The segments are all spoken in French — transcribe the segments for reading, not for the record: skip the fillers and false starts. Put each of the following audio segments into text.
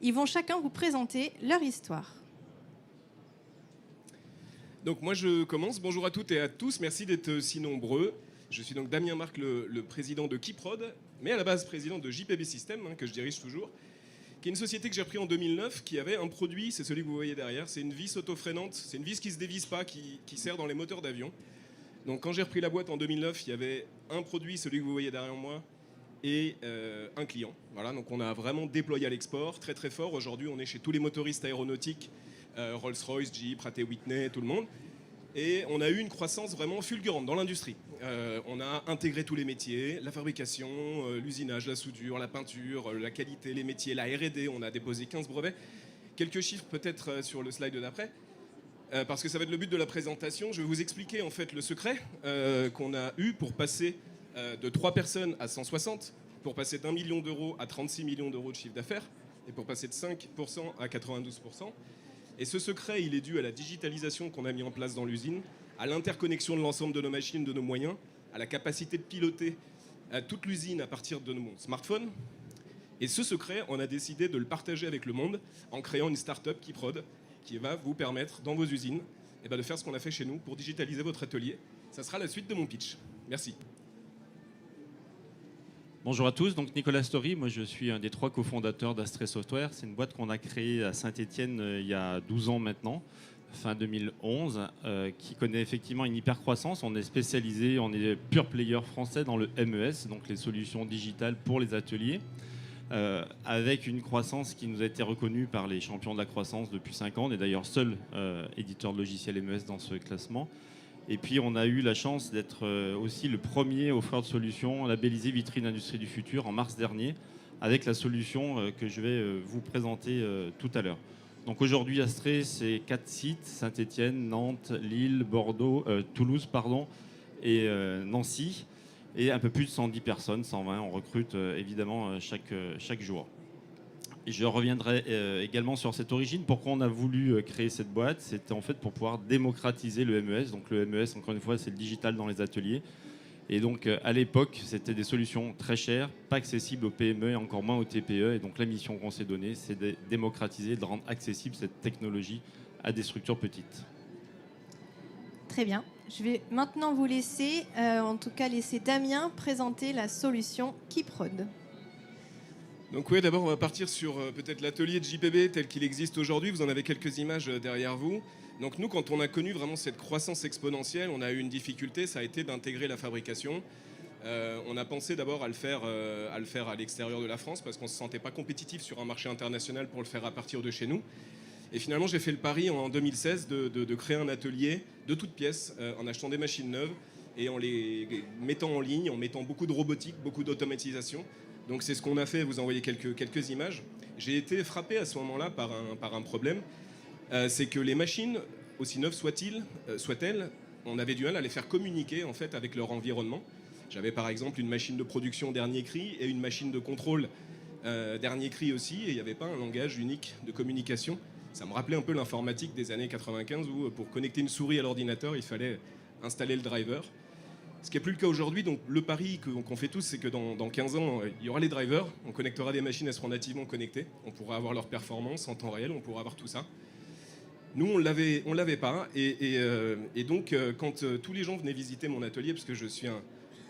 Ils vont chacun vous présenter leur histoire. Donc moi je commence. Bonjour à toutes et à tous, merci d'être si nombreux. Je suis donc Damien Marc, le président de Keyprod, mais à la base président de JPB System, que je dirige toujours, qui est une société que j'ai repris en 2009, qui avait un produit, c'est celui que vous voyez derrière, c'est une vis auto-freinante, c'est une vis qui ne se dévisse pas, qui sert dans les moteurs d'avion. Donc quand j'ai repris la boîte en 2009, il y avait un produit, celui que vous voyez derrière moi, et un client. Voilà, donc on a vraiment déployé à l'export, très très fort. Aujourd'hui on est chez tous les motoristes aéronautiques, Rolls-Royce, Jeep, Pratt & Whitney, tout le monde. Et on a eu une croissance vraiment fulgurante dans l'industrie. On a intégré tous les métiers, la fabrication, l'usinage, la soudure, la peinture, la qualité, les métiers, la R&D. On a déposé 15 brevets. Quelques chiffres peut-être sur le slide d'après, parce que ça va être le but de la présentation. Je vais vous expliquer en fait le secret qu'on a eu pour passer de 3 personnes à 160, pour passer d'1 million d'euros à 36 millions d'euros de chiffre d'affaires, et pour passer de 5% à 92%. Et ce secret, il est dû à la digitalisation qu'on a mis en place dans l'usine, à l'interconnexion de l'ensemble de nos machines, de nos moyens, à la capacité de piloter toute l'usine à partir de nos smartphones. Et ce secret, on a décidé de le partager avec le monde en créant une start-up Keyprod qui va vous permettre, dans vos usines, de faire ce qu'on a fait chez nous pour digitaliser votre atelier. Ça sera la suite de mon pitch. Merci. Bonjour à tous, donc Nicolas Story, moi je suis un des 3 cofondateurs d'Astrée Software. C'est une boîte qu'on a créée à Saint-Étienne il y a 12 ans maintenant, fin 2011, qui connaît effectivement une hyper croissance. On est spécialisé, on est pure player français dans le MES, donc les solutions digitales pour les ateliers, avec une croissance qui nous a été reconnue par les champions de la croissance depuis 5 ans. On est d'ailleurs seul éditeur de logiciels MES dans ce classement. Et puis on a eu la chance d'être aussi le premier offreur de solutions labellisé Vitrine Industrie du Futur en mars dernier, avec la solution que je vais vous présenter tout à l'heure. Donc aujourd'hui Astrée, c'est 4 sites, Saint-Étienne, Nantes, Lille, Bordeaux, Toulouse et Nancy, et un peu plus de 110 personnes, 120, on recrute évidemment chaque jour. Je reviendrai également sur cette origine. Pourquoi on a voulu créer cette boîte? C'était en fait pour pouvoir démocratiser le MES. Donc le MES, encore une fois, c'est le digital dans les ateliers. Et donc à l'époque, c'était des solutions très chères, pas accessibles aux PME et encore moins aux TPE. Et donc la mission qu'on s'est donnée, c'est de démocratiser, de rendre accessible cette technologie à des structures petites. Très bien. Je vais maintenant vous laisser, en tout cas laisser Damien présenter la solution Keyprod. Donc oui, d'abord on va partir sur peut-être l'atelier de JPB tel qu'il existe aujourd'hui. Vous en avez quelques images derrière vous. Donc nous, quand on a connu vraiment cette croissance exponentielle, on a eu une difficulté, ça a été d'intégrer la fabrication. On a pensé d'abord à le faire à l'extérieur de la France parce qu'on ne se sentait pas compétitif sur un marché international pour le faire à partir de chez nous. Et finalement, j'ai fait le pari en 2016 de créer un atelier de toutes pièces en achetant des machines neuves et en les mettant en ligne, en mettant beaucoup de robotique, beaucoup d'automatisation. Donc c'est ce qu'on a fait, vous en voyez quelques images. J'ai été frappé à ce moment-là par un problème. C'est que les machines, aussi neuves soient-elles, on avait du mal à les faire communiquer en fait, avec leur environnement. J'avais par exemple une machine de production dernier cri et une machine de contrôle dernier cri aussi, et il n'y avait pas un langage unique de communication. Ça me rappelait un peu l'informatique des années 95 où pour connecter une souris à l'ordinateur, il fallait installer le driver. Ce qui n'est plus le cas aujourd'hui, donc le pari qu'on fait tous, c'est que dans 15 ans, il y aura les drivers, on connectera des machines, elles seront nativement connectées, on pourra avoir leur performance en temps réel, on pourra avoir tout ça. Nous, on l'avait pas, et donc quand tous les gens venaient visiter mon atelier, parce que je suis un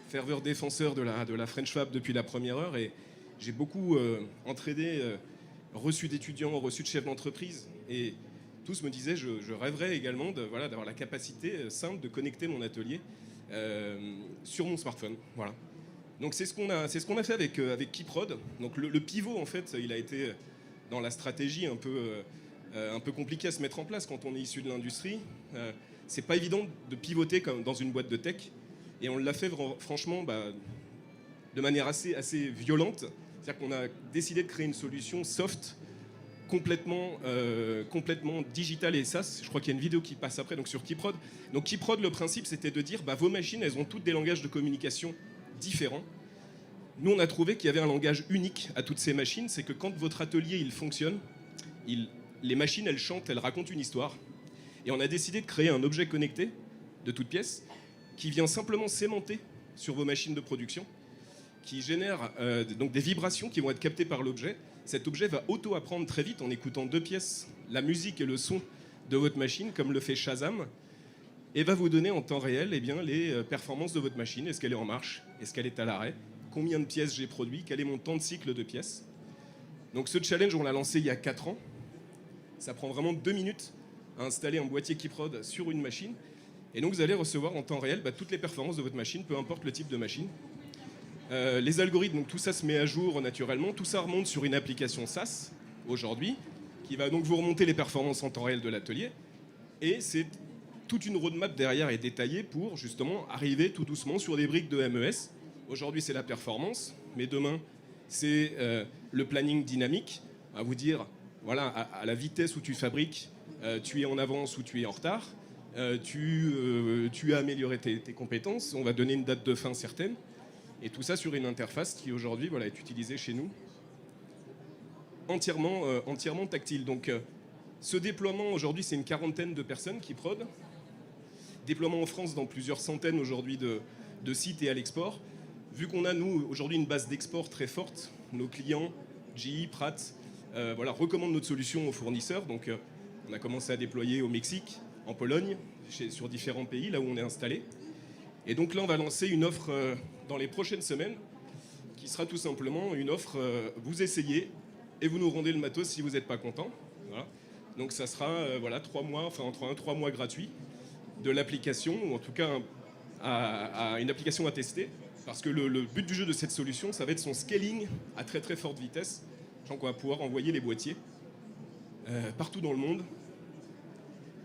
ferveur défenseur de la French Fab depuis la première heure, et j'ai beaucoup entraîné, reçu d'étudiants, reçu de chefs d'entreprise, et tous me disaient, je rêverais également d'avoir la capacité simple de connecter mon atelier sur mon smartphone, voilà. Donc c'est ce qu'on a fait avec Keyprod. Donc le pivot en fait, il a été dans la stratégie un peu compliqué à se mettre en place quand on est issu de l'industrie. C'est pas évident de pivoter comme dans une boîte de tech, et on l'a fait franchement de manière assez violente. C'est-à-dire qu'on a décidé de créer une solution soft complètement digital et SaaS. Je crois qu'il y a une vidéo qui passe après, donc sur Keyprod. Donc Keyprod, le principe, c'était de dire vos machines, elles ont toutes des langages de communication différents. Nous, on a trouvé qu'il y avait un langage unique à toutes ces machines, c'est que quand votre atelier il fonctionne, les machines, elles chantent, elles racontent une histoire. Et on a décidé de créer un objet connecté de toutes pièces qui vient simplement s'aimanter sur vos machines de production, qui génère donc des vibrations qui vont être captées par l'objet. Cet objet va auto-apprendre très vite en écoutant 2 pièces, la musique et le son de votre machine, comme le fait Shazam, et va vous donner en temps réel les performances de votre machine. Est-ce qu'elle est en marche? Est-ce qu'elle est à l'arrêt? Combien de pièces j'ai produit? Quel est mon temps de cycle de pièces? Donc ce challenge, on l'a lancé il y a 4 ans. Ça prend vraiment 2 minutes à installer un boîtier Keyprod sur une machine. Et donc vous allez recevoir en temps réel toutes les performances de votre machine, peu importe le type de machine. Les algorithmes, donc tout ça se met à jour naturellement. Tout ça remonte sur une application SaaS aujourd'hui, qui va donc vous remonter les performances en temps réel de l'atelier. Et c'est toute une roadmap derrière est détaillée pour justement arriver tout doucement sur des briques de MES. Aujourd'hui, c'est la performance, mais demain, c'est le planning dynamique, à vous dire, voilà, à la vitesse où tu fabriques, tu es en avance ou tu es en retard, tu as amélioré tes compétences, on va donner une date de fin certaine, et tout ça sur une interface qui aujourd'hui est utilisée chez nous, entièrement tactile. Donc ce déploiement aujourd'hui, c'est une 40aine de personnes qui prodent. Déploiement en France dans plusieurs centaines aujourd'hui de sites et à l'export. Vu qu'on a, nous, aujourd'hui une base d'export très forte, nos clients, GE, Pratt, recommandent notre solution aux fournisseurs. Donc on a commencé à déployer au Mexique, en Pologne, sur différents pays, là où on est installé. Et donc là, on va lancer une offre dans les prochaines semaines, qui sera tout simplement une offre, vous essayez, et vous nous rendez le matos si vous n'êtes pas content. Voilà. Donc ça sera 3 mois, enfin entre 1 et 3 mois gratuits de l'application, ou en tout cas à une application à tester, parce que le but du jeu de cette solution, ça va être son scaling à très très forte vitesse, donc on va pouvoir envoyer les boîtiers partout dans le monde,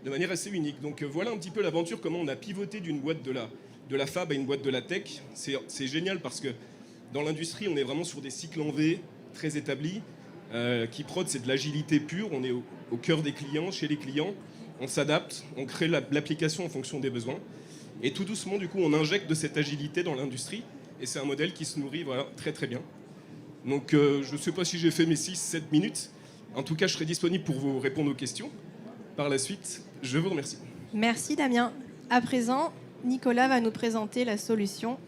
de manière assez unique. Donc voilà un petit peu l'aventure, comment on a pivoté d'une boîte de la fab à une boîte de la tech. C'est génial parce que dans l'industrie, on est vraiment sur des cycles en V très établis. Keyprod, c'est de l'agilité pure, on est au cœur des clients, chez les clients, on s'adapte, on crée l'application en fonction des besoins, et tout doucement, du coup, on injecte de cette agilité dans l'industrie, et c'est un modèle qui se nourrit très très bien. Donc je ne sais pas si j'ai fait mes 6-7 minutes, en tout cas, je serai disponible pour vous répondre aux questions. Par la suite, je vous remercie. Merci Damien. À présent, Nicolas va nous présenter la solution.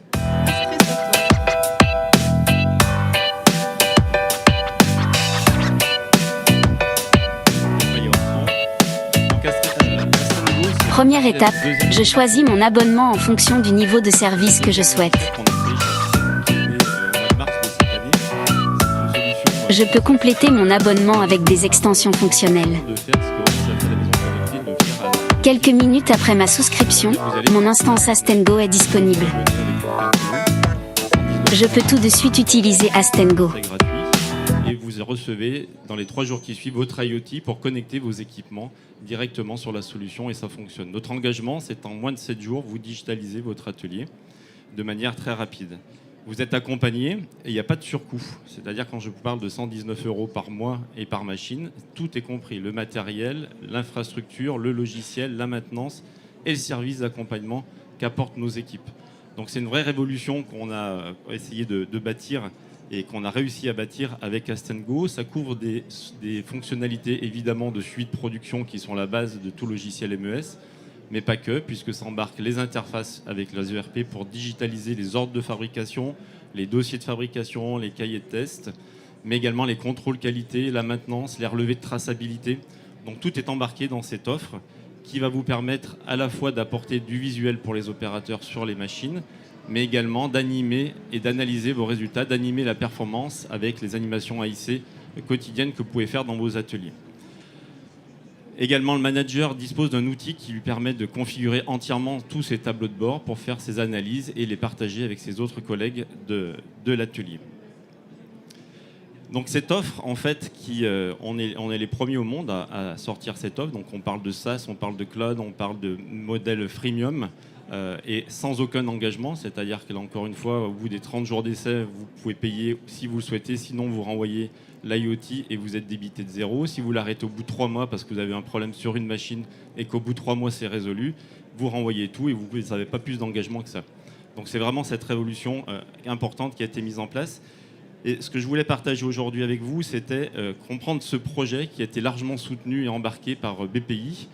Première étape, je choisis mon abonnement en fonction du niveau de service que je souhaite. Je peux compléter mon abonnement avec des extensions fonctionnelles. Quelques minutes après ma souscription, mon instance Astengo est disponible. Je peux tout de suite utiliser Astengo. Et vous recevez dans les 3 jours qui suivent votre IoT pour connecter vos équipements directement sur la solution, et ça fonctionne. Notre engagement, c'est en moins de 7 jours, vous digitalisez votre atelier de manière très rapide. Vous êtes accompagné et il n'y a pas de surcoût. C'est-à-dire quand je vous parle de 119 € par mois et par machine, tout est compris. Le matériel, l'infrastructure, le logiciel, la maintenance et le service d'accompagnement qu'apportent nos équipes. Donc c'est une vraie révolution qu'on a essayé de bâtir et qu'on a réussi à bâtir avec Astengo. Ça couvre des fonctionnalités évidemment de suite production qui sont la base de tout logiciel MES, mais pas que, puisque ça embarque les interfaces avec la ERP pour digitaliser les ordres de fabrication, les dossiers de fabrication, les cahiers de test, mais également les contrôles qualité, la maintenance, les relevés de traçabilité. Donc tout est embarqué dans cette offre qui va vous permettre à la fois d'apporter du visuel pour les opérateurs sur les machines, mais également d'animer et d'analyser vos résultats, d'animer la performance avec les animations AIC quotidiennes que vous pouvez faire dans vos ateliers. Également, le manager dispose d'un outil qui lui permet de configurer entièrement tous ses tableaux de bord pour faire ses analyses et les partager avec ses autres collègues de l'atelier. Donc cette offre, en fait, on est les premiers au monde à sortir cette offre. Donc on parle de SaaS, on parle de cloud, on parle de modèle freemium et sans aucun engagement. C'est-à-dire que là, encore une fois, au bout des 30 jours d'essai, vous pouvez payer si vous le souhaitez. Sinon, vous renvoyez l'IoT et vous êtes débité de 0. Si vous l'arrêtez au bout de 3 mois parce que vous avez un problème sur une machine et qu'au bout de 3 mois c'est résolu, vous renvoyez tout et vous n'avez pas plus d'engagement que ça. Donc c'est vraiment cette révolution importante qui a été mise en place. Et ce que je voulais partager aujourd'hui avec vous, c'était comprendre ce projet qui a été largement soutenu et embarqué par BPI,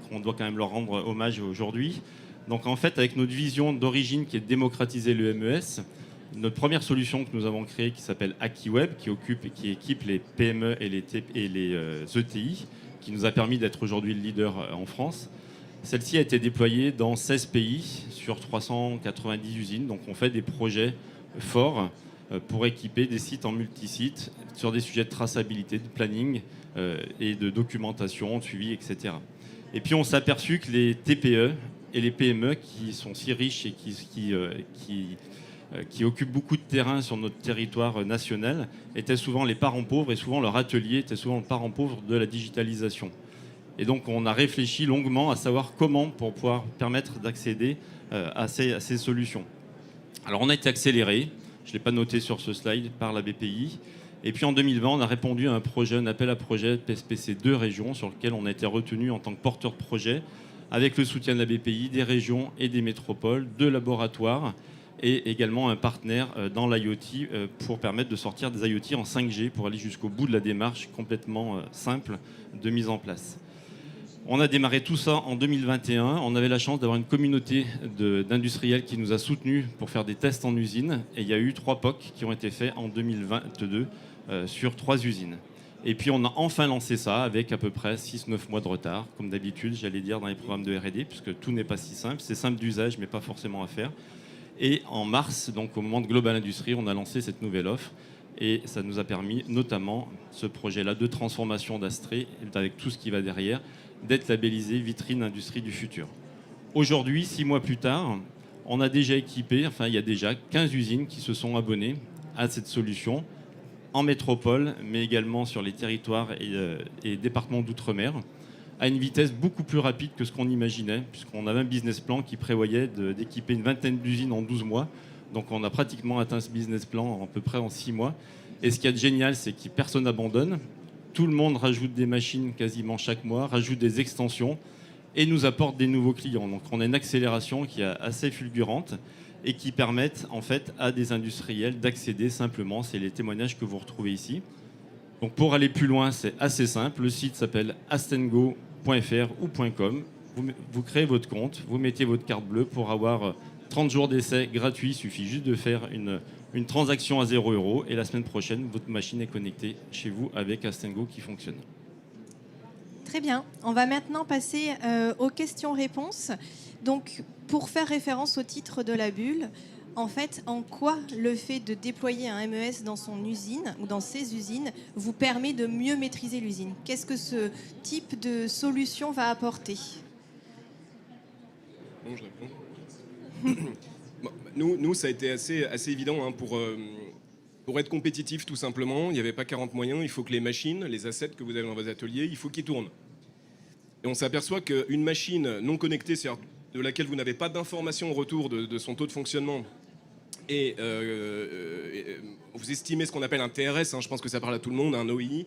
qu'on doit quand même leur rendre hommage aujourd'hui. Donc en fait, avec notre vision d'origine qui est de démocratiser le MES, Notre première solution que nous avons créée, qui s'appelle AkiWeb, qui équipe les PME et les ETI, qui nous a permis d'être aujourd'hui le leader en France. Celle-ci a été déployée dans 16 pays sur 390 usines. Donc on fait des projets forts pour équiper des sites en multi-sites sur des sujets de traçabilité, de planning et de documentation, de suivi, etc. Et puis on s'est aperçu que les TPE et les PME, qui sont si riches et qui occupent beaucoup de terrain sur notre territoire national, étaient souvent les parents pauvres, et souvent leur atelier était souvent le parent pauvre de la digitalisation. Et donc on a réfléchi longuement à savoir comment pour pouvoir permettre d'accéder à ces solutions. Alors on a été accéléré, je ne l'ai pas noté sur ce slide, par la BPI. Et puis en 2020, on a répondu à un appel à projet PSPC 2 régions, sur lequel on a été retenu en tant que porteur de projet, avec le soutien de la BPI, des régions et des métropoles, de laboratoires, et également un partenaire dans l'IoT pour permettre de sortir des IoT en 5G pour aller jusqu'au bout de la démarche complètement simple de mise en place. On a démarré tout ça en 2021. On avait la chance d'avoir une communauté d'industriels qui nous a soutenus pour faire des tests en usine. Et il y a eu 3 POC qui ont été faits en 2022 sur 3 usines. Et puis on a enfin lancé ça avec à peu près 6-9 mois de retard, comme d'habitude, j'allais dire, dans les programmes de R&D, puisque tout n'est pas si simple. C'est simple d'usage, mais pas forcément à faire. Et en mars, donc au moment de Global Industrie, on a lancé cette nouvelle offre. Et ça nous a permis, notamment, ce projet-là de transformation d'Astrée, avec tout ce qui va derrière, d'être labellisé vitrine industrie du futur. Aujourd'hui, 6 mois plus tard, on a déjà équipé, il y a déjà 15 usines qui se sont abonnées à cette solution en métropole, mais également sur les territoires et départements d'outre-mer, à une vitesse beaucoup plus rapide que ce qu'on imaginait, puisqu'on avait un business plan qui prévoyait d'équiper une vingtaine d'usines en 12 mois. Donc on a pratiquement atteint ce business plan à peu près en 6 mois. Et ce qui est génial, c'est que personne n'abandonne. Tout le monde rajoute des machines quasiment chaque mois, rajoute des extensions et nous apporte des nouveaux clients. Donc on a une accélération qui est assez fulgurante et qui permettent en fait à des industriels d'accéder simplement. C'est les témoignages que vous retrouvez ici. Donc pour aller plus loin, c'est assez simple. Le site s'appelle astengo.fr ou .com. Vous créez votre compte, vous mettez votre carte bleue pour avoir 30 jours d'essai gratuit. Il suffit juste de faire une transaction à 0 € et la semaine prochaine, votre machine est connectée chez vous avec Astengo qui fonctionne. Très bien. On va maintenant passer aux questions-réponses. Donc, pour faire référence au titre de la bulle, en fait, en quoi le fait de déployer un MES dans son usine ou dans ses usines vous permet de mieux maîtriser l'usine? Qu'est-ce que ce type de solution va apporter? Bon, je réponds. Bon, nous, ça a été assez évident pour être compétitif, tout simplement. Il n'y avait pas 40 moyens. Il faut que les machines, les assets que vous avez dans vos ateliers, il faut qu'ils tournent. Et on s'aperçoit qu'une machine non connectée, c'est-à-dire de laquelle vous n'avez pas d'informations au retour de son taux de fonctionnement, et vous estimez ce qu'on appelle un TRS, je pense que ça parle à tout le monde, un OI.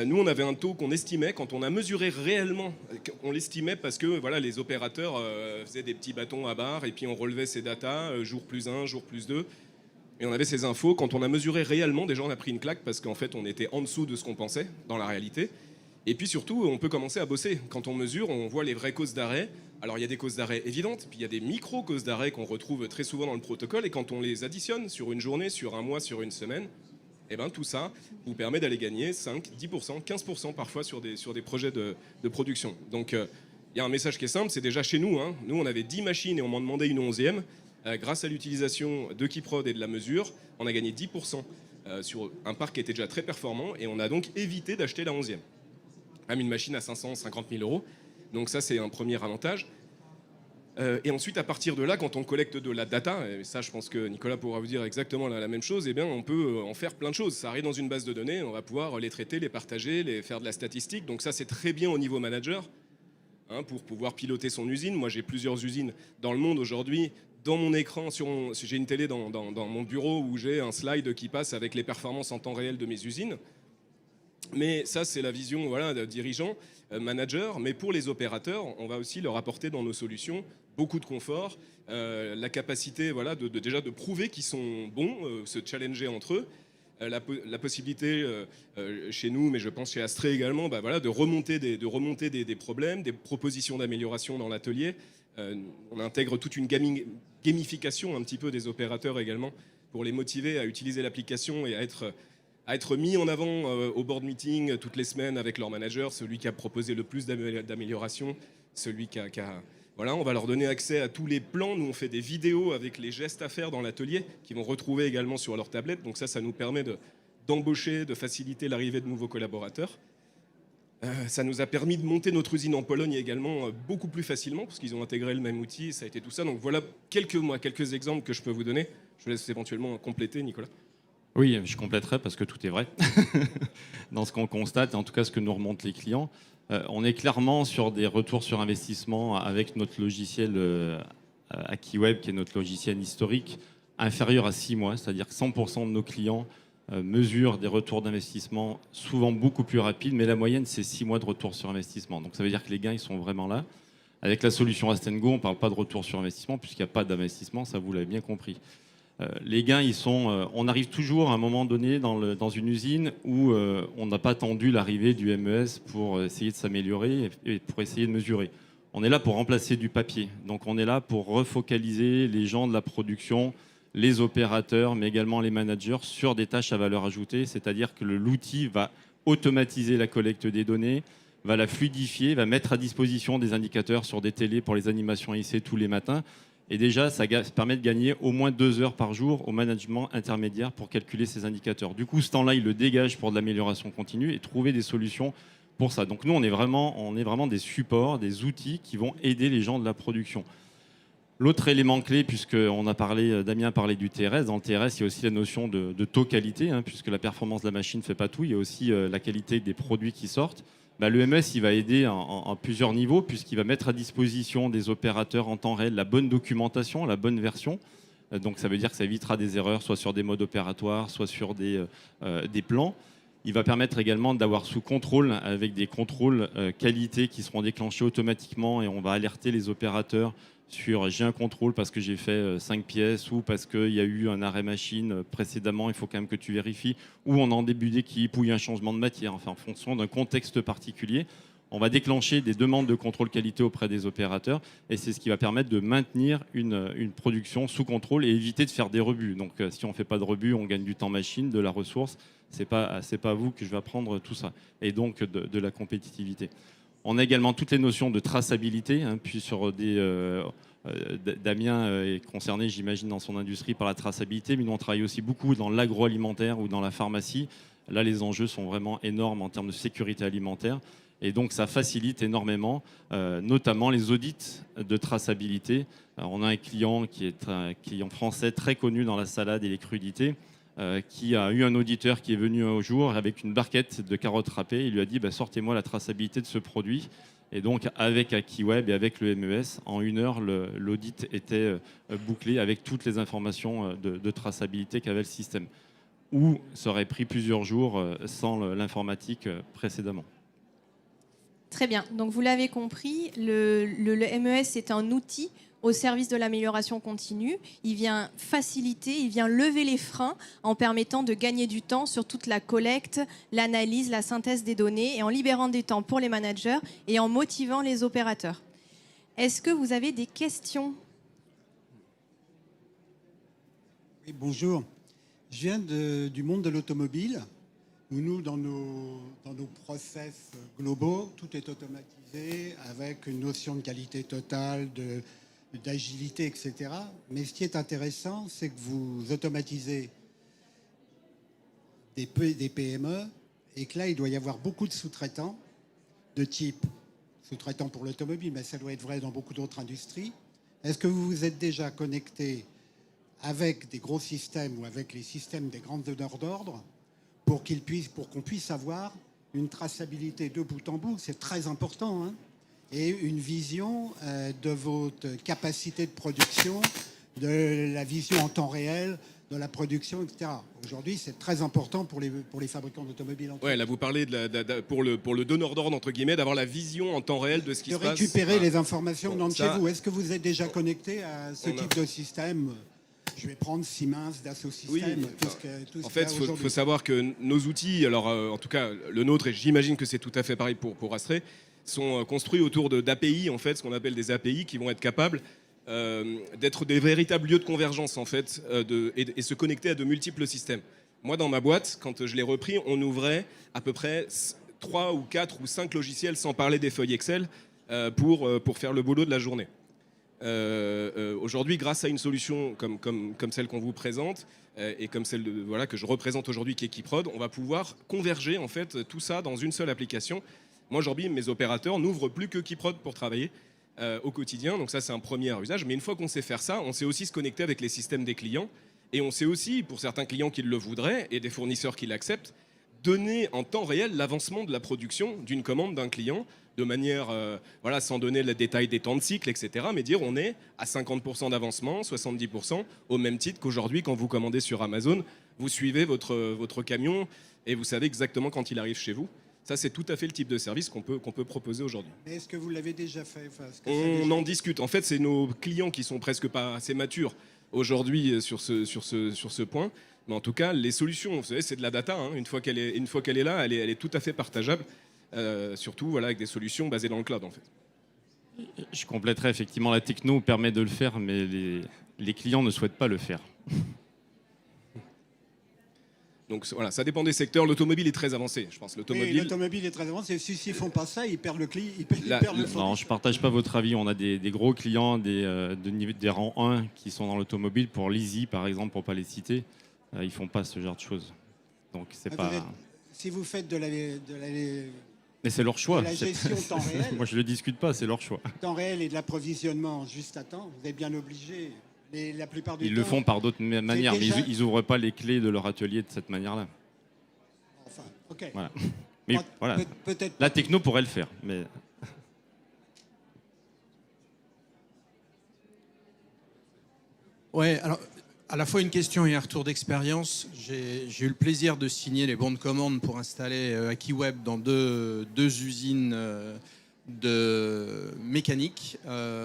Nous, on avait un taux qu'on estimait, quand on a mesuré réellement, on l'estimait parce que voilà, les opérateurs faisaient des petits bâtons à barre et puis on relevait ces datas, jour plus 1, jour plus 2. Et on avait ces infos. Quand on a mesuré réellement, déjà on a pris une claque parce qu'en fait on était en dessous de ce qu'on pensait dans la réalité. Et puis surtout, on peut commencer à bosser. Quand on mesure, on voit les vraies causes d'arrêt. Alors il y a des causes d'arrêt évidentes, puis il y a des micro-causes d'arrêt qu'on retrouve très souvent dans le protocole. Et quand on les additionne sur une journée, sur un mois, sur une semaine, et ben, tout ça vous permet d'aller gagner 5, 10%, 15% parfois sur des projets de production. Donc il y a un message qui est simple, c'est déjà chez nous. Nous, on avait 10 machines et on m'en demandait une 11e. Grâce à l'utilisation de Keyprod et de la mesure, on a gagné 10% sur un parc qui était déjà très performant et on a donc évité d'acheter la 11e. Même une machine à 550 000 €. Donc ça, c'est un premier avantage. Et ensuite, à partir de là, quand on collecte de la data, et ça, je pense que Nicolas pourra vous dire exactement la même chose, eh bien, on peut en faire plein de choses. Ça arrive dans une base de données, on va pouvoir les traiter, les partager, les faire de la statistique. Donc ça, c'est très bien au niveau manager, pour pouvoir piloter son usine. Moi, j'ai plusieurs usines dans le monde aujourd'hui. Dans mon écran, j'ai une télé dans mon bureau où j'ai un slide qui passe avec les performances en temps réel de mes usines. Mais ça, c'est la vision de dirigeant, manager. Mais pour les opérateurs, on va aussi leur apporter dans nos solutions beaucoup de confort, la capacité déjà de prouver qu'ils sont bons, se challenger entre eux, la possibilité chez nous, mais je pense chez Astrée également, de remonter des problèmes, des propositions d'amélioration dans l'atelier. On intègre toute une gamification un petit peu des opérateurs également pour les motiver à utiliser l'application et à être mis en avant au board meeting toutes les semaines avec leur manager, celui qui a proposé le plus d'améliorations, celui qui a... Voilà, on va leur donner accès à tous les plans. Nous, on fait des vidéos avec les gestes à faire dans l'atelier qu'ils vont retrouver également sur leur tablette. Donc ça nous permet d'embaucher, de faciliter l'arrivée de nouveaux collaborateurs. Ça nous a permis de monter notre usine en Pologne également beaucoup plus facilement parce qu'ils ont intégré le même outil, ça a été tout ça. Donc voilà quelques exemples que je peux vous donner. Je vous laisse éventuellement compléter, Nicolas. Oui, je compléterai parce que tout est vrai dans ce qu'on constate, et en tout cas ce que nous remontent les clients. On est clairement sur des retours sur investissement avec notre logiciel AkiWeb, qui est notre logiciel historique, inférieur à 6 mois, c'est-à-dire que 100% de nos clients mesurent des retours d'investissement souvent beaucoup plus rapides, mais la moyenne c'est 6 mois de retour sur investissement. Donc ça veut dire que les gains ils sont vraiment là. Avec la solution Astengo, on ne parle pas de retour sur investissement puisqu'il n'y a pas d'investissement, ça vous l'avez bien compris. Les gains, on arrive toujours à un moment donné dans une usine où on n'a pas attendu l'arrivée du MES pour essayer de s'améliorer et pour essayer de mesurer. On est là pour remplacer du papier. Donc on est là pour refocaliser les gens de la production, les opérateurs, mais également les managers sur des tâches à valeur ajoutée. C'est-à-dire que l'outil va automatiser la collecte des données, va la fluidifier, va mettre à disposition des indicateurs sur des télés pour les animations IC tous les matins. Et déjà, ça permet de gagner au moins 2 heures par jour au management intermédiaire pour calculer ces indicateurs. Du coup, ce temps-là, il le dégage pour de l'amélioration continue et trouver des solutions pour ça. Donc nous, on est vraiment des supports, des outils qui vont aider les gens de la production. L'autre élément clé, Damien a parlé du TRS. Dans le TRS, il y a aussi la notion de taux qualité, puisque la performance de la machine ne fait pas tout. Il y a aussi la qualité des produits qui sortent. Le MES, il va aider en plusieurs niveaux, puisqu'il va mettre à disposition des opérateurs en temps réel la bonne documentation, la bonne version. Donc ça veut dire que ça évitera des erreurs, soit sur des modes opératoires, soit sur des plans. Il va permettre également d'avoir sous contrôle, avec des contrôles qualité qui seront déclenchés automatiquement, et on va alerter les opérateurs sur j'ai un contrôle parce que j'ai fait 5 pièces ou parce qu'il y a eu un arrêt machine précédemment, il faut quand même que tu vérifies, ou on est en début d'équipe, ou il y a un changement de matière, enfin en fonction d'un contexte particulier. On va déclencher des demandes de contrôle qualité auprès des opérateurs et c'est ce qui va permettre de maintenir une production sous contrôle et éviter de faire des rebuts. Donc si on ne fait pas de rebuts, on gagne du temps machine, de la ressource. C'est pas à vous que je vais apprendre tout ça. Et donc de la compétitivité. On a également toutes les notions de traçabilité, puis sur Damien est concerné, j'imagine, dans son industrie par la traçabilité, mais nous on travaille aussi beaucoup dans l'agroalimentaire ou dans la pharmacie. Là, les enjeux sont vraiment énormes en termes de sécurité alimentaire. Et donc, ça facilite énormément, notamment les audits de traçabilité. Alors, on a un client qui est un client français très connu dans la salade et les crudités, qui a eu un auditeur qui est venu un jour avec une barquette de carottes râpées. Il lui a dit sortez-moi la traçabilité de ce produit. Et donc, avec AkiWeb et avec le MES, en 1 heure, l'audit était bouclé avec toutes les informations de traçabilité qu'avait le système. Ou ça aurait pris plusieurs jours sans l'informatique précédemment. Très bien. Donc, vous l'avez compris, le MES est un outil au service de l'amélioration continue. Il vient faciliter, il vient lever les freins en permettant de gagner du temps sur toute la collecte, l'analyse, la synthèse des données et en libérant des temps pour les managers et en motivant les opérateurs. Est-ce que vous avez des questions ? Oui, bonjour. Je viens du monde de l'automobile où nous, dans nos process globaux, tout est automatisé avec une notion de qualité totale, d'agilité, etc. Mais ce qui est intéressant, c'est que vous automatisez des PME et que là, il doit y avoir beaucoup de sous-traitants de type sous-traitants pour l'automobile, mais ça doit être vrai dans beaucoup d'autres industries. Est-ce que vous vous êtes déjà connecté avec des gros systèmes ou avec les systèmes des grands donneurs d'ordre pour qu'on puisse avoir une traçabilité de bout en bout? C'est très important, et une vision de votre capacité de production, de la vision en temps réel, de la production, etc. Aujourd'hui, c'est très important pour les fabricants d'automobiles. Ouais, là, vous parlez pour le donneur d'ordre, entre guillemets, d'avoir la vision en temps réel de ce qui se passe. De récupérer les informations venant de chez vous. Est-ce que vous êtes déjà connecté à ce type de système ? Je vais prendre Siemens, Dassault Systèmes, tout ce en fait, il faut savoir que nos outils, alors en tout cas le nôtre, et j'imagine que c'est tout à fait pareil pour Astray, sont construits autour d'API, en fait, ce qu'on appelle des API qui vont être capables d'être des véritables lieux de convergence en fait, et se connecter à de multiples systèmes. Moi, dans ma boîte, quand je l'ai repris, on ouvrait à peu près 3 ou 4 ou 5 logiciels, sans parler des feuilles Excel, pour faire le boulot de la journée. Aujourd'hui, grâce à une solution comme celle qu'on vous présente, et comme celle que je représente aujourd'hui, qui est Keyprod, on va pouvoir converger en fait tout ça dans une seule application. Moi, aujourd'hui, mes opérateurs n'ouvrent plus que Keyprod pour travailler au quotidien. Donc ça, c'est un premier usage. Mais une fois qu'on sait faire ça, on sait aussi se connecter avec les systèmes des clients. Et on sait aussi, pour certains clients qui le voudraient et des fournisseurs qui l'acceptent, donner en temps réel l'avancement de la production d'une commande d'un client de manière, sans donner le détail des temps de cycle, etc. Mais dire on est à 50% d'avancement, 70%, au même titre qu'aujourd'hui, quand vous commandez sur Amazon, vous suivez votre camion et vous savez exactement quand il arrive chez vous. Ça, c'est tout à fait le type de service qu'on peut proposer aujourd'hui. Mais est-ce que vous l'avez déjà fait? On en discute. En fait, c'est nos clients qui sont presque pas assez matures aujourd'hui sur ce point. Mais en tout cas, les solutions, vous savez, c'est de la data. Hein. Une fois qu'elle est là, elle est tout à fait partageable. Surtout avec des solutions basées dans le cloud, en fait. Je compléterai, effectivement, la techno permet de le faire, mais les clients ne souhaitent pas le faire. Donc voilà, ça dépend des secteurs. L'automobile est très avancé, je pense. L'automobile est très avancé. S'ils ne font pas ça, ils perdent le client. Non, je ne partage pas votre avis. On a des gros clients des rangs 1 qui sont dans l'automobile. Pour l'Easy, par exemple, pour ne pas les citer, ils ne font pas ce genre de choses. Donc, c'est pas... Si vous faites de la mais c'est leur choix. La gestion temps réel. Moi, je ne le discute pas, c'est leur choix. Temps réel et de l'approvisionnement juste à temps, vous êtes bien obligé. La plupart du temps, ils le font par d'autres manières, déjà... mais ils n'ouvrent pas les clés de leur atelier de cette manière-là. Enfin, ok. Voilà. Mais voilà. Peut-être la techno pourrait le faire, mais... Ouais, alors, à la fois une question et un retour d'expérience. J'ai eu le plaisir de signer les bons de commande pour installer AkiWeb dans deux usines de mécanique,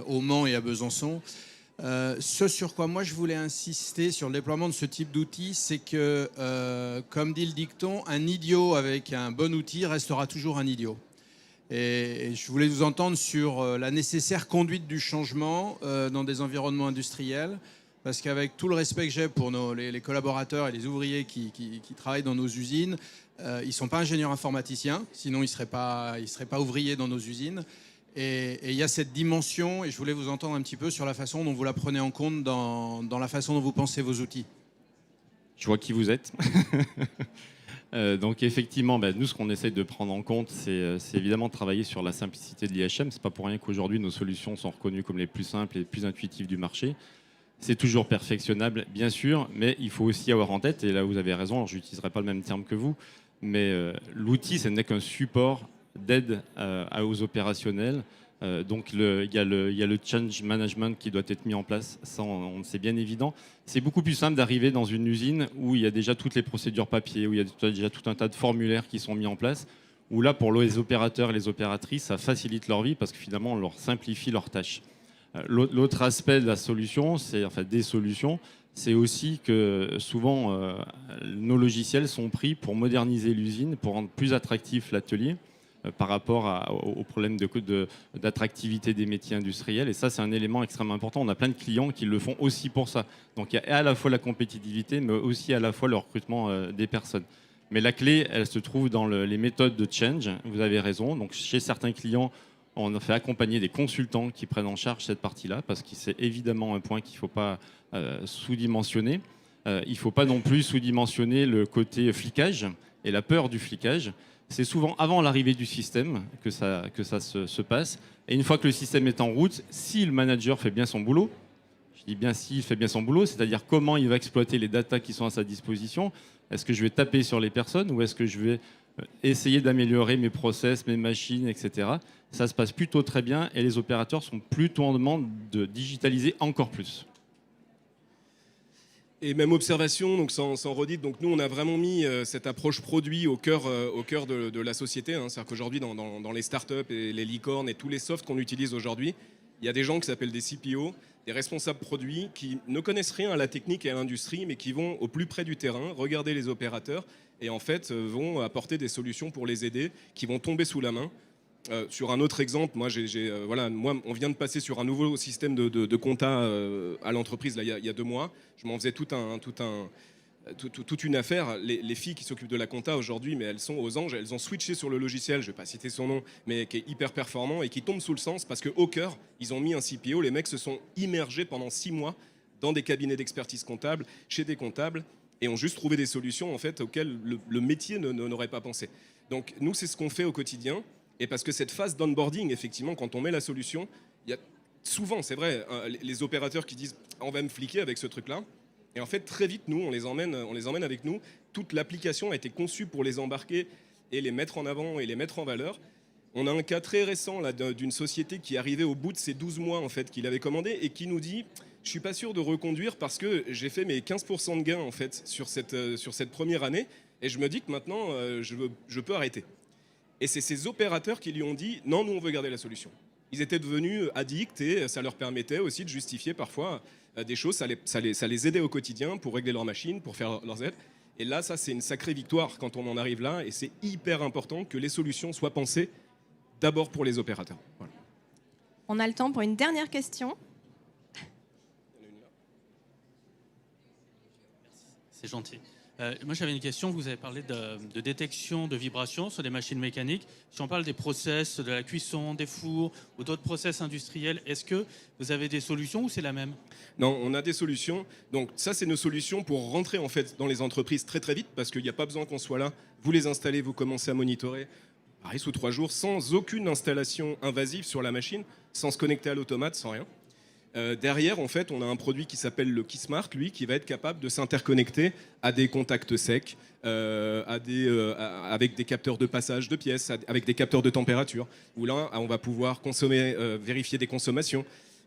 au Mans et à Besançon. Ce sur quoi moi je voulais insister sur le déploiement de ce type d'outil, c'est que, comme dit le dicton, un idiot avec un bon outil restera toujours un idiot. Et je voulais vous entendre sur la nécessaire conduite du changement dans des environnements industriels, parce qu'avec tout le respect que j'ai pour les collaborateurs et les ouvriers qui travaillent dans nos usines, ils ne sont pas ingénieurs informaticiens, sinon ils ne seraient pas ouvriers dans nos usines. Et il y a cette dimension, et je voulais vous entendre un petit peu sur la façon dont vous la prenez en compte dans la façon dont vous pensez vos outils. Je vois qui vous êtes. Donc effectivement, nous, ce qu'on essaye de prendre en compte, c'est évidemment de travailler sur la simplicité de l'IHM. Ce n'est pas pour rien qu'aujourd'hui, nos solutions sont reconnues comme les plus simples et les plus intuitives du marché. C'est toujours perfectionnable, bien sûr, mais il faut aussi avoir en tête, et là vous avez raison, je n'utiliserai pas le même terme que vous, mais l'outil, ce n'est qu'un support d'aide aux opérationnels. Donc il y a le change management qui doit être mis en place, ça c'est bien évident. C'est beaucoup plus simple d'arriver dans une usine où il y a déjà toutes les procédures papier, où il y a déjà tout un tas de formulaires qui sont mis en place, où là pour les opérateurs et les opératrices, ça facilite leur vie parce que finalement on leur simplifie leurs tâches. L'autre aspect de la solution, des solutions, c'est aussi que souvent nos logiciels sont pris pour moderniser l'usine, pour rendre plus attractif l'atelier par rapport au problème d'attractivité des métiers industriels. Et ça, c'est un élément extrêmement important. On a plein de clients qui le font aussi pour ça. Donc il y a à la fois la compétitivité, mais aussi à la fois le recrutement des personnes. Mais la clé, elle se trouve dans les méthodes de change. Vous avez raison. Donc chez certains clients, on a fait accompagner des consultants qui prennent en charge cette partie-là, parce que c'est évidemment un point qu'il ne faut pas sous-dimensionner. Il ne faut pas non plus sous-dimensionner le côté flicage et la peur du flicage. C'est souvent avant l'arrivée du système que ça se passe. Et une fois que le système est en route, si le manager fait bien son boulot, je dis bien s'il fait bien son boulot, c'est-à-dire comment il va exploiter les datas qui sont à sa disposition, est-ce que je vais taper sur les personnes ou est-ce que je vais essayer d'améliorer mes process, mes machines, etc. Ça se passe plutôt très bien et les opérateurs sont plutôt en demande de digitaliser encore plus. Et même observation, donc sans redite, donc nous on a vraiment mis cette approche produit au cœur de la société. Hein. C'est-à-dire qu'aujourd'hui dans les startups et les licornes et tous les softs qu'on utilise aujourd'hui, il y a des gens qui s'appellent des CPO, des responsables produits qui ne connaissent rien à la technique et à l'industrie, mais qui vont au plus près du terrain, regarder les opérateurs et en fait vont apporter des solutions pour les aider, qui vont tomber sous la main. Sur un autre exemple, moi, on vient de passer sur un nouveau système de compta à l'entreprise là, il y a 2 mois. Je m'en faisais toute une affaire. Les filles qui s'occupent de la compta aujourd'hui, mais elles sont aux anges, elles ont switché sur le logiciel, je ne vais pas citer son nom, mais qui est hyper performant et qui tombe sous le sens parce qu'au cœur, ils ont mis un CPO. Les mecs se sont immergés pendant 6 mois dans des cabinets d'expertise comptable, chez des comptables, et ont juste trouvé des solutions en fait, auxquelles le métier n'aurait pas pensé. Donc nous, c'est ce qu'on fait au quotidien. Et parce que cette phase d'onboarding, effectivement, quand on met la solution, il y a souvent, c'est vrai, les opérateurs qui disent on va me fliquer avec ce truc-là. Et en fait, très vite, nous, on les emmène avec nous. Toute l'application a été conçue pour les embarquer et les mettre en avant et les mettre en valeur. On a un cas très récent là, d'une société qui est arrivée au bout de ces 12 mois en fait, qu'il avait commandé et qui nous dit je ne suis pas sûr de reconduire parce que j'ai fait mes 15% de gains en fait, sur cette première année et je me dis que maintenant, je peux arrêter. Et c'est ces opérateurs qui lui ont dit « Non, nous, on veut garder la solution ». Ils étaient devenus addicts et ça leur permettait aussi de justifier parfois des choses. Ça les aidait au quotidien pour régler leurs machines, pour faire leurs aides. Et là, ça, c'est une sacrée victoire quand on en arrive là. Et c'est hyper important que les solutions soient pensées d'abord pour les opérateurs. Voilà. On a le temps pour une dernière question. C'est gentil. Moi, j'avais une question. Vous avez parlé de détection de vibrations sur des machines mécaniques. Si on parle des process, de la cuisson, des fours ou d'autres process industriels, est-ce que vous avez des solutions ou c'est la même ? Non, on a des solutions. Donc ça, c'est nos solutions pour rentrer en fait dans les entreprises très très vite parce qu'il n'y a pas besoin qu'on soit là. Vous les installez, vous commencez à monitorer. Pareil, sous 3 jours, sans aucune installation invasive sur la machine, sans se connecter à l'automate, sans rien. Derrière, en fait, on a un produit qui s'appelle le KeySmart, lui, qui va être capable de s'interconnecter à des contacts secs, avec des capteurs de passage de pièces, avec des capteurs de température, où là, on va pouvoir vérifier des consommations,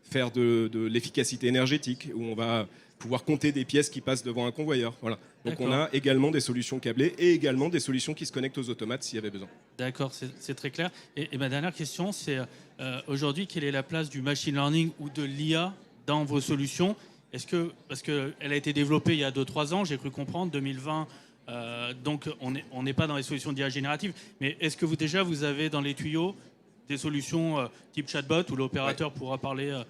faire de l'efficacité énergétique, où on va pouvoir compter des pièces qui passent devant un convoyeur. Voilà. Donc on a également des solutions câblées et également des solutions qui se connectent aux automates s'il y avait besoin. D'accord, c'est très clair. Et ma dernière question, c'est aujourd'hui, quelle est la place du machine learning ou de l'IA dans vos solutions ? Parce qu'elle a été développée il y a 2-3 ans, j'ai cru comprendre, 2020, donc on n'est pas dans les solutions d'IA générative, mais est-ce que vous avez dans les tuyaux des solutions type chatbot où l'opérateur pourra parler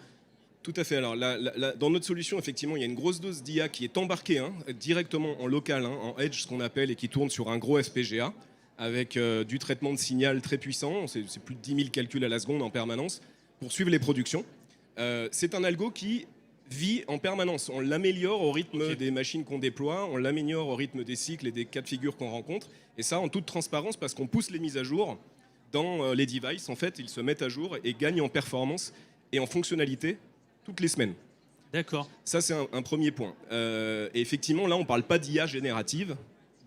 Tout à fait. Alors, dans notre solution, effectivement, il y a une grosse dose d'IA qui est embarquée directement en local, en edge, ce qu'on appelle, et qui tourne sur un gros FPGA, avec du traitement de signal très puissant. C'est plus de 10 000 calculs à la seconde en permanence pour suivre les productions. C'est un algo qui vit en permanence. On l'améliore au rythme des machines qu'on déploie, on l'améliore au rythme des cycles et des cas de figure qu'on rencontre. Et ça, en toute transparence, parce qu'on pousse les mises à jour dans les devices. En fait, ils se mettent à jour et gagnent en performance et en fonctionnalité toutes les semaines. D'accord. Ça, c'est un premier point. Et effectivement, là, on ne parle pas d'IA générative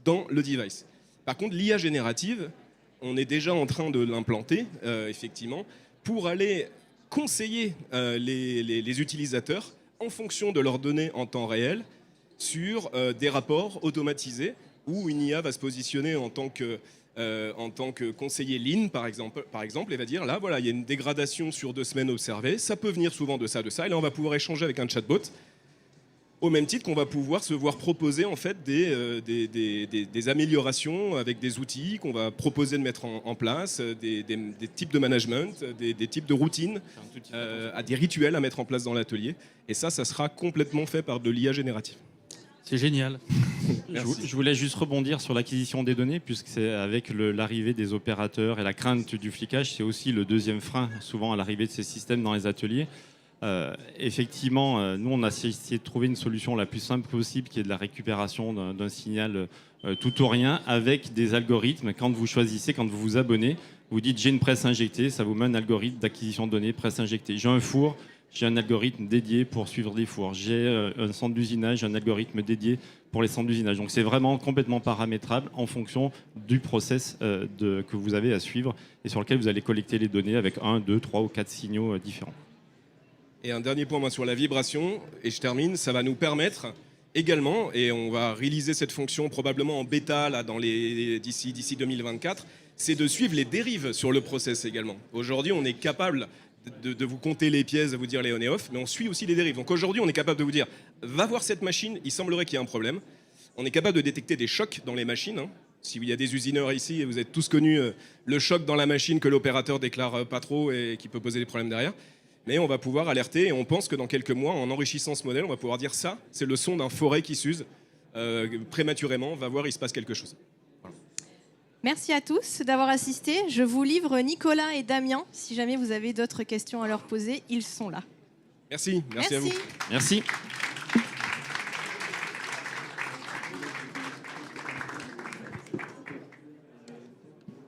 dans le device. Par contre, l'IA générative, on est déjà en train de l'implanter, effectivement, pour aller conseiller les utilisateurs en fonction de leurs données en temps réel sur des rapports automatisés où une IA va se positionner en tant que conseiller lean, par exemple, et va dire, là, voilà, il y a une dégradation sur 2 semaines observée, ça peut venir souvent de ça, et là, on va pouvoir échanger avec un chatbot, au même titre qu'on va pouvoir se voir proposer, en fait, des améliorations avec des outils qu'on va proposer de mettre en place, des types de management, des types de routines, des rituels à mettre en place dans l'atelier, et ça sera complètement fait par de l'IA générative. C'est génial. Je voulais juste rebondir sur l'acquisition des données, puisque c'est avec l'arrivée des opérateurs et la crainte du flicage, c'est aussi le deuxième frein, souvent à l'arrivée de ces systèmes dans les ateliers. Effectivement, nous, on a essayé de trouver une solution la plus simple possible, qui est de la récupération d'un signal tout ou rien, avec des algorithmes. Quand vous choisissez, quand vous vous abonnez, vous dites j'ai une presse injectée, ça vous met un algorithme d'acquisition de données, presse injectée. J'ai un four, j'ai un algorithme dédié pour suivre des fours. J'ai un centre d'usinage, un algorithme dédié pour les centres d'usinage. Donc c'est vraiment complètement paramétrable en fonction du process que vous avez à suivre et sur lequel vous allez collecter les données avec 1, 2, 3 ou 4 signaux différents. Et un dernier point sur la vibration, et je termine, ça va nous permettre également, et on va réaliser cette fonction probablement en bêta là, d'ici 2024, c'est de suivre les dérives sur le process également. Aujourd'hui, on est capable de vous compter les pièces, de vous dire les on et off, mais on suit aussi les dérives. Donc aujourd'hui, on est capable de vous dire, va voir cette machine, il semblerait qu'il y ait un problème. On est capable de détecter des chocs dans les machines, s'il y a des usineurs ici, et vous êtes tous connus, le choc dans la machine que l'opérateur déclare pas trop et qui peut poser des problèmes derrière. Mais on va pouvoir alerter et on pense que dans quelques mois, en enrichissant ce modèle, on va pouvoir dire ça, c'est le son d'un forêt qui s'use prématurément, va voir, il se passe quelque chose. Voilà. Merci à tous d'avoir assisté. Je vous livre Nicolas et Damien. Si jamais vous avez d'autres questions à leur poser, ils sont là. Merci à vous. Merci.